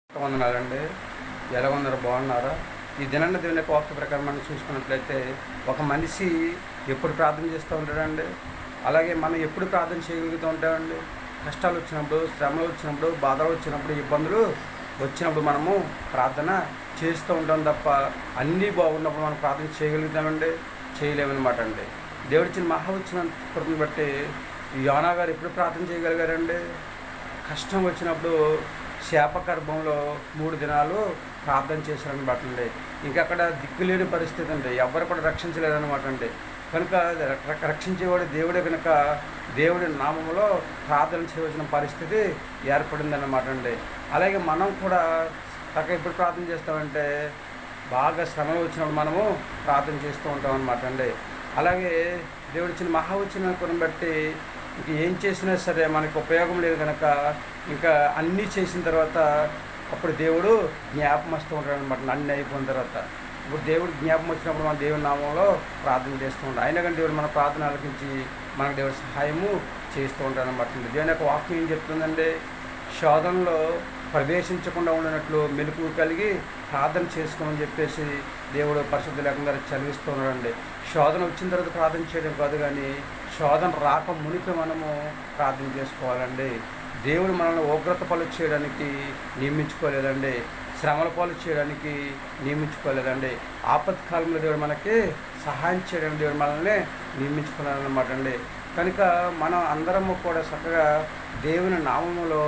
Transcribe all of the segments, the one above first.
వందనాలండి. ఎలా ఉన్నారు? బాగున్నారా? ఈ దినాన్న దేవుని యొక్క వాక్య ప్రకారం మనం చూసుకున్నట్లయితే ఒక మనిషి ఎప్పుడు ప్రార్థన చేస్తూ ఉంటాడండి. అలాగే మనం ఎప్పుడు ప్రార్థన చేయగలుగుతూ ఉంటామండి. కష్టాలు వచ్చినప్పుడు, శ్రమలు వచ్చినప్పుడు, బాధలు వచ్చినప్పుడు, ఇబ్బందులు వచ్చినప్పుడు మనము ప్రార్థన చేస్తూ ఉంటాం తప్ప అన్నీ బాగున్నప్పుడు మనం ప్రార్థన చేయగలుగుతామండి, చేయలేమన్నమాట అండి. దేవుడిచ్చిన మహా వచ్చిన కృపను బట్టి యోనా గారు ఎప్పుడు ప్రార్థన చేయగలిగారండి? కష్టం వచ్చినప్పుడు శాపగర్భంలో 3 దినాలు ప్రార్థన చేశారనమాట అండి. ఇంకా అక్కడ దిక్కులేని పరిస్థితి అండి, ఎవరు కూడా రక్షించలేదనమాట అండి. కనుక రక్షించేవాడు దేవుడే కనుక దేవుడి నామములో ప్రార్థన చేయవలసిన పరిస్థితి ఏర్పడిందన్నమాట అండి. అలాగే మనం కూడా ఎప్పుడు ప్రార్థన చేస్తామంటే బాగా శ్రమలు వచ్చినప్పుడు మనము ప్రార్థన చేస్తూ ఉంటాం అనమాట అండి. అలాగే దేవుడిచ్చిన మహా వచ్చిన కృపను బట్టి ఇంక ఏం చేసినా సరే మనకు ఉపయోగం లేదు కనుక ఇంకా అన్నీ చేసిన తర్వాత అప్పుడు దేవుడు జ్ఞాపకం వస్తూ ఉంటాడు అనమాట. అన్నీ అయిపోయిన తర్వాత ఇప్పుడు దేవుడు జ్ఞాపకం వచ్చినప్పుడు మన దేవుని నామంలో ప్రార్థన చేస్తూ ఉంటాం. అయినా కానీ దేవుడు మన ప్రార్థన ఆలకించి మనకు దేవుడు సహాయము చేస్తూ ఉంటాడు అనమాట. దేవుని యొక్క వాక్యం ఏం చెప్తుందండి? శోధనలో ప్రవేశించకుండా ఉండనట్లు మెలకువ కలిగి ప్రార్థన చేసుకోమని చెప్పేసి దేవుడు పరిశుద్ధ లేఖనం చదివిస్తూ ఉన్నాడండి. శోధన వచ్చిన తర్వాత ప్రార్థన చేయడం కాదు, కానీ శోధన రాక మునిపి మనము ప్రార్థన చేసుకోవాలండి. దేవుడు మనల్ని ఉగ్రత పాలు చేయడానికి నియమించుకోలేదండి, శ్రమల పాలు చేయడానికి నియమించుకోలేదండి. ఆపత్కాలంలో దేవుడు మనకి సహాయం చేయడానికి దేవుడు మనల్ని నియమించుకున్నారన్నమాట అండి. కనుక మనం అందరము కూడా చక్కగా దేవుని నామములో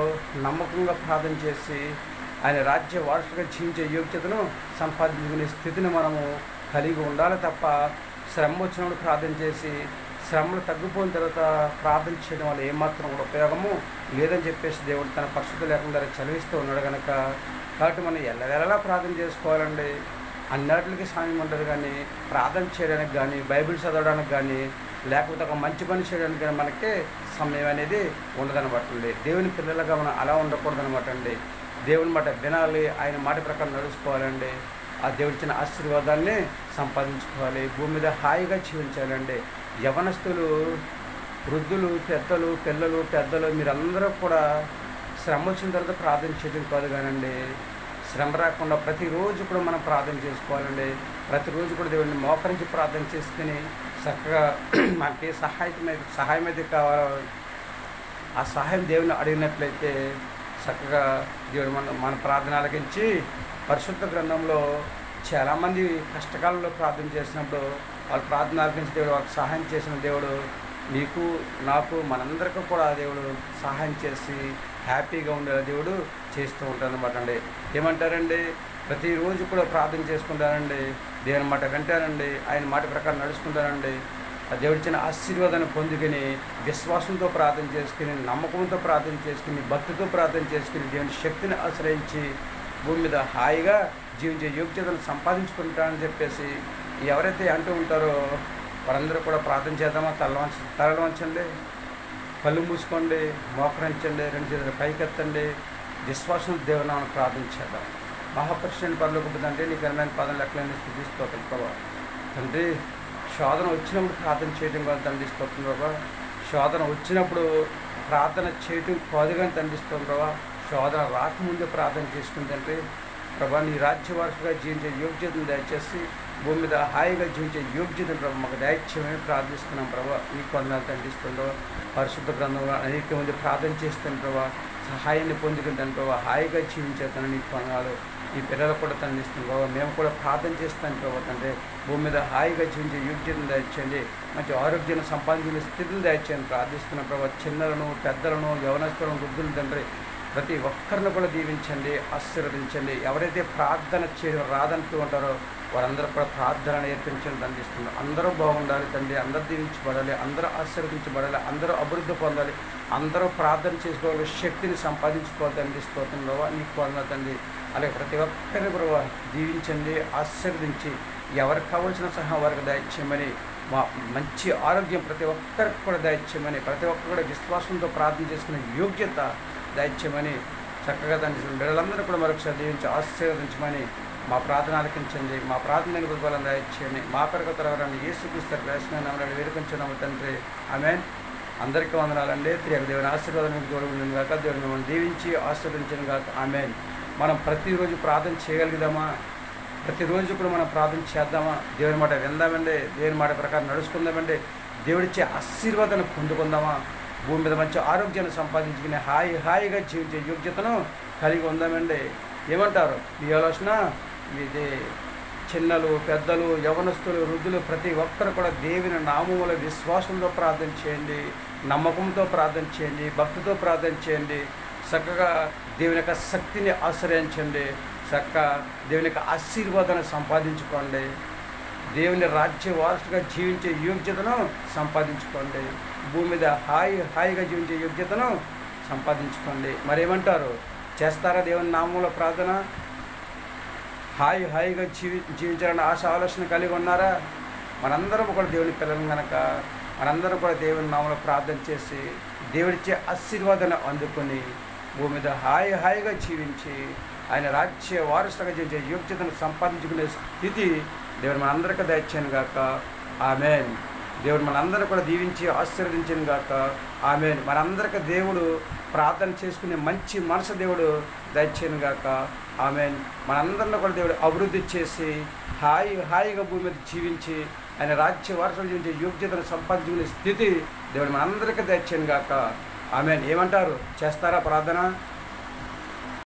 నమ్మకంగా ప్రార్థన చేసి ఆయన రాజ్య వారసులుగా జీవించే యోగ్యతను సంపాదించుకునే స్థితిని మనము కలిగి ఉండాలి తప్ప శ్రమ వచ్చినప్పుడు ప్రార్థన చేసి శ్రమలు తగ్గిపోయిన తర్వాత ప్రార్థన చేయడం వల్ల ఏమాత్రం కూడా ఉపయోగము లేదని చెప్పేసి దేవుడు తన పరిశుద్ధ లేఖనం ద్వారా చదివిస్తూ ఉన్నాడు కనుక. కాబట్టి మనం ఎల్లవేళలా ప్రార్థన చేసుకోవాలండి. అన్నిటికి సమయం ఉంటుంది, కానీ ప్రార్థన చేయడానికి కానీ బైబిల్ చదవడానికి కానీ లేకపోతే ఒక మంచి పని చేయడానికి కానీ మనకి సమయం అనేది ఉండదనమాట అండి. దేవుని పిల్లలుగా మనం అలా ఉండకూడదనమాట అండి. దేవుని మాట వినాలి, ఆయన మాట ప్రకారం నడుచుకోవాలండి. ఆ దేవుడిచ్చిన ఆశీర్వాదాన్ని సంపాదించుకోవాలి, భూమి మీద హాయిగా జీవించాలండి. యవనస్తులు, వృద్ధులు, పెద్దలు, పిల్లలు, పెద్దలు మీరందరూ కూడా శ్రమ వచ్చిన తర్వాత ప్రార్థన చేయడం కాదు కానండి, శ్రమ రాకుండా ప్రతిరోజు కూడా మనం ప్రార్థన చేసుకోవాలండి. ప్రతిరోజు కూడా దేవుడిని మోకరించి ప్రార్థన చేసుకుని చక్కగా మనకి సహాయం అయితే కావాలో ఆ సహాయం దేవుని అడిగినట్లయితే చక్కగా దేవుడు మన ప్రార్థన ఆలకించి పరిశుద్ధ గ్రంథంలో చాలామంది కష్టకాలంలో ప్రార్థన చేసినప్పుడు వాళ్ళు ప్రార్థన ఆలకించి దేవుడు వాళ్ళకి సహాయం చేసిన దేవుడు నీకు నాకు మనందరికీ కూడా దేవుడు సహాయం చేసి హ్యాపీగా ఉండేలా దేవుడు చేస్తూ ఉంటారు అనమాట అండి. ఏమంటారండి? ప్రతిరోజు కూడా ప్రార్థన చేసుకుంటారండి, దేవుని మాట వింటారండి, ఆయన మాట ప్రకారం నడుచుకుంటారండి. ఆ దేవుడిచ్చిన ఆశీర్వాదాన్ని పొందుకొని విశ్వాసంతో ప్రార్థన చేసుకుని, నమ్మకంతో ప్రార్థన చేసుకుని, భక్తితో ప్రార్థన చేసుకుని, దేవుని శక్తిని ఆశ్రయించి భూమి మీద హాయిగా జీవించే యోగ్యతను సంపాదించుకుంటారని చెప్పేసి ఎవరైతే అంటూ ఉంటారో వారందరూ కూడా ప్రార్థన చేద్దామా? తలలు వంచండి, కళ్ళు మూసుకోండి, మోకరించండి, 2 చేతులు పైకెత్తండి, విశ్వాసం దేవునామని ప్రార్థన చేద్దాం. మహాపురుషుని పరలోకపు తండ్రి, నీ ఘనమైన పాదం లెక్కలేని స్థితి స్తోత్రం ప్రభా. తండ్రి, శోధన వచ్చినప్పుడు ప్రార్థన చేయడం కాదు తండ్రి స్తోత్రం ప్రభా. శోధన వచ్చినప్పుడు ప్రార్థన చేయటం కాదు కానీ తండ్రి స్తోత్రం ప్రభా. శోధన రాకముందే ప్రార్థన చేసుకుని తండ్రి ప్రభా, నీ రాజ్య వారసుగా జీవించే యోగ్యతను దయచేసి భూమి మీద హాయిగా జీవించే యోగ్యతను ప్రభా మాకు దయచేయమని ప్రార్థిస్తున్నాం ప్రభా. నీ కొందనాలు తండ్రిస్తుండో పరిశుద్ధ గ్రంథంలో అనేక మంది ప్రార్థన చేస్తాను ప్రభా, సహాయాన్ని పొందుకుంటాను ప్రభా, హాయిగా జీవించేస్తాను నీ కొందనాలు. ఈ పిల్లలు కూడా తండ్రిస్తుంది ప్రభావ, మేము కూడా ప్రార్థన చేస్తాను ప్రభావ తండ్రి. భూమి మీద హాయిగా జీవించే యోగ్యతను దయచేయండి, మంచి ఆరోగ్యాన్ని సంపాదించిన స్థితిని దయచేయండి ప్రార్థిస్తున్నాం ప్రభావ. చిన్నలను, పెద్దలను, యవనస్తులను, వృద్ధులను తండ్రి ప్రతి ఒక్కరిని కూడా దీవించండి, ఆశీర్వదించండి. ఎవరైతే ప్రార్థన చేయడం రాదంటూ ఉంటారో వారందరూ కూడా ప్రార్థన నేర్పించండి అందిస్తున్నారు. అందరూ బాగుండాలి తండ్రి, అందరూ దీవించబడాలి, అందరూ ఆశీర్వదించబడాలి, అందరూ అభివృద్ధి పొందాలి, అందరూ ప్రార్థన చేసుకోవాలి, శక్తిని సంపాదించుకోవాలి తండ్రి స్తోత్రంలో నీకు పొందాలి తండ్రి. అలాగే ప్రతి ఒక్కరిని కూడా దీవించండి, ఆశీర్వదించి ఎవరికి కావాల్సిన సహాయం వారికి దయచేయమని, మా మంచి ఆరోగ్యం ప్రతి ఒక్కరికి కూడా దయచేయమని, ప్రతి ఒక్కరు కూడా విశ్వాసంతో ప్రార్థన చేసుకునే యోగ్యత దయచేయమని చక్కగా దాన్ని బిడ్డలందరూ కూడా మరొకసారి దీవించి ఆశీర్వదించమని మా ప్రార్థన ఆలకించండి. మా ప్రార్థన గురుబలం దయచేయండి. మా కొరకు తరవరాన్ని యేసుక్రీస్తు ప్రవేశమైన వేడుకొంచున్నాము తండ్రి, ఆమేన్. అందరికీ వందనాలండి. దేవుని ఆశీర్వాదం మీకు తోడుగా ఉండును గాక. దేవుడు మిమ్మల్ని దీవించి ఆశీర్వదించును గాక. ఆమేన్. మనం ప్రతిరోజు ప్రార్థన చేయగలుగుదామా? ప్రతిరోజు కూడా మనం ప్రార్థన చేద్దామా? దేవుని మాట విందామండి, దేవుని మాట ప్రకారం నడుచుకుందామండి, దేవుడిచ్చే ఆశీర్వాదాన్ని పొందుకుందామా? భూమి మీద మంచి ఆరోగ్యాన్ని సంపాదించుకునే హాయిగా జీవించే యోగ్యతను కలిగి ఉందామండి. ఏమంటారు మీ ఆలోచన? ఇది చిన్నలు, పెద్దలు, యవనస్తులు, వృద్ధులు ప్రతి ఒక్కరు కూడా దేవుని నామముల విశ్వాసంతో ప్రార్థన చేయండి, నమ్మకంతో ప్రార్థన చేయండి, భక్తితో ప్రార్థన చేయండి. చక్కగా దేవుని యొక్క శక్తిని ఆశ్రయించండి, చక్కగా దేవుని యొక్క ఆశీర్వాదాన్ని సంపాదించుకోండి, దేవుని రాజ్య వారసుగా జీవించే యోగ్యతను సంపాదించుకోండి, భూమి మీద హాయిగా జీవించే యోగ్యతను సంపాదించుకోండి. మరేమంటారు? చేస్తారా దేవుని నామంలో ప్రార్థన? హాయిగా జీవించాలని ఆలోచన కలిగి ఉన్నారా? మనందరం కూడా దేవుని పిల్లలు కనుక మనందరం కూడా దేవుని నామంలో ప్రార్థన చేసి దేవుడిచ్చే ఆశీర్వాదాన్ని అందుకొని భూమి మీద హాయిగా జీవించి ఆయన రాజ్య వారసులుగా జీవించే యోగ్యతను సంపాదించుకునే స్థితి దేవుడు మనందరికీ దయచేయను గాక. ఆమేన్. దేవుడు మనందరూ కూడా దీవించి ఆశీర్వదించను గాక. ఆమేన్. మనందరికీ దేవుడు ప్రార్థన చేసుకునే మంచి మనసు దేవుడు దయచేయను గాక. ఆమేన్. మనందరిలో కూడా దేవుడు అభివృద్ధి చేసి హాయిగా భూమి మీద జీవించి ఆయన రాజ్య వారసులు జీవించే యోగ్యతను సంపాదించుకునే స్థితి దేవుడు మనందరికీ దయచేయను గాక. ఆమేన్. ఏమంటారు? చేస్తారా ప్రార్థన?